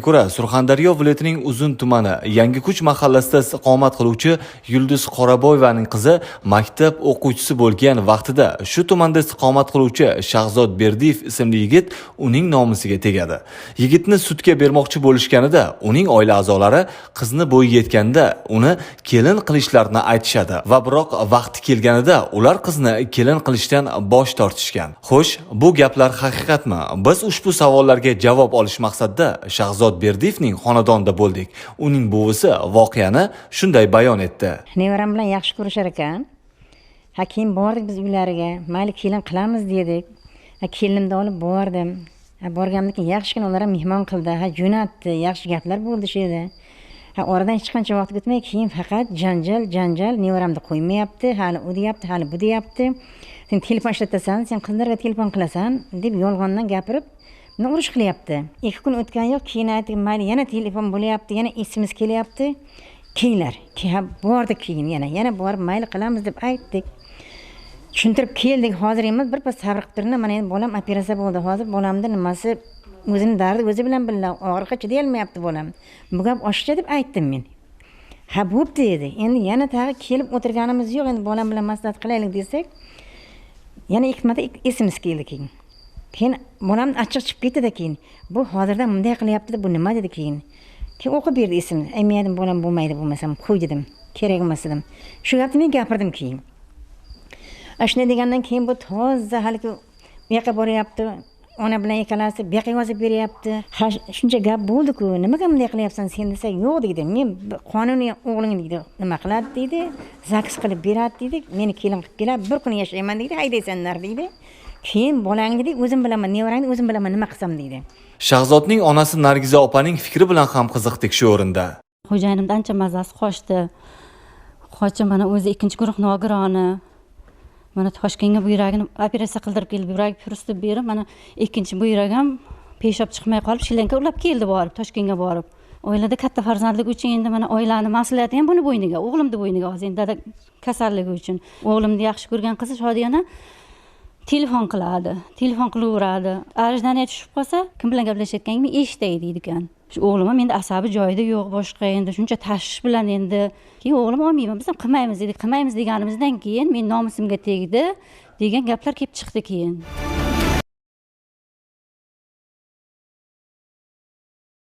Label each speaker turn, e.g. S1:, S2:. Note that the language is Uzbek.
S1: ko'ra, Surxondaryo viloyatining Uzun tumani Yangikuch mahallasida istiqomat qiluvchi Yulduz Qoraboyevaning qizi maktab o'quvchisi bo'lgan vaqtida shu tumanda istiqomat qiluvchi Shahzod Berdiyev ismli yigit uning nomusiga tegadi. Yigitni sudga bermoqchi bo'lishganida uning oila a'zolari qizni bo'yi yetganda uni kelin qilishlarini aytishadi va biroq vaqti kelganida ular qizni kelin qilishdan bosh tortishgan. Xo'sh, bu gaplar haqiqatmi? Biz ushbu savollarga javob olish maqsadida Shahzod Berdiyevning xonadonida bo'ldik. Uning buvisi voqeani shunday bayon etdi.
S2: Nevaram bilan yaxshi ko'rishar ekan. Keyin bordik biz uylariga. Mayli kelin qilamiz dedik. Kelinimni olib bordim. Borganimdan keyin yaxshigina ular ham mehmon qildi. Jo'natdi. Yaxshi gaplar bo'ldi shu yerda. Oradan hech qancha vaqt o'tmay keyin faqat janjal nevaramni qo'ymayapti, hali u deyapti, hali bu deyapti. Sen telefon ishlatasan, sen qizlarga telefon qilasan deb yolg'ondan gapirib, meni urush qilyapti. 2 kun o'tgan yo'q, keyin aytdim, mayli yana telefon bo'lyapti, yana SMS kelyapti. Keyinlar, bordi keyin yana borib mayli qilamiz deb aytdik. Tushuntirib keldik, hozir emas, birpas sabr qilib turing, mana endi bolam operatsiya bo'ldi. Hozir bolamning nimasi o'zini dardi o'zi bilan birga og'riqqa chidayolmayapti bolam. Bu gap oshiqcha deb aytdim men. Bo'pti dedi. Endi yana tag'i kelib o'tirganimiz yo'q, endi bolam bilan maslahat qilaylik desak, yana 2 marta SMS keldi keyin. Keyin bolam achchiq chiqib ketdi keyin. Bu hozirdan bunday qilyapti deb bu nima dedi keyin. Keyin o'qib berdi ismni. Aytmadim bolam bo'lmaydi bo'lmasam qo'y dedim. Kerak emas dedim. Shu gapni men gapirdim keyin. Shunday degandan keyin bu toza hali bu yoqqa boryapti. Ona bilan ekalasi bu yoqqa yozib beryapti. Shuncha gap bo'ldi-ku, nimaga bunday qilyapsan sen desa, yo'q dedi. Men qonuniy o'g'ling dedi, nima qiladi dedi, zakis qilib beradi dedi. Meni kelin qilib kelib, bir kun yashayman dedi, haydaysanlar dedi. Keyin bolang dedi, o'zim bilaman, nevarangni o'zim bilaman, nima qilsam dedi.
S1: Shahzodning onasi Nargiza opaning fikri bilan ham qiziqdik shu o'rinda.
S3: Xo'jayinimdan ancha mazasi qochdi. Qochib mana o'zi 2-guruh nogironi. Mana Toshkentga buyragini operatsiya qildirib kelib, yurak purustib berib, mana 2-chi buyragim peshob chiqmay qolib, shilinka ulab keldi borib, Toshkentga borib. Oilada katta farzandlik uchun endi mana oilani mas'uliyati ham buni bo'yniga, o'g'limni bo'yniga hozir endi dada kasalligi uchun. O'g'limni yaxshi ko'rgan qizi Shodiyana telefon qiladi, telefon qilaveradi. Ajdaniya tushib qolsa, kim bilan gaplashayotganingni eshitay deydi ekan. Shu o'g'lim ham endi asabi joyida yo'q, boshqa endi shuncha tashvish bilan endi keyin o'g'lim olmayman, biz ham qilmaymiz dedik. Qilmaymiz deganimizdan keyin men nomusimga tegdi degan gaplar kelib chiqdi keyin.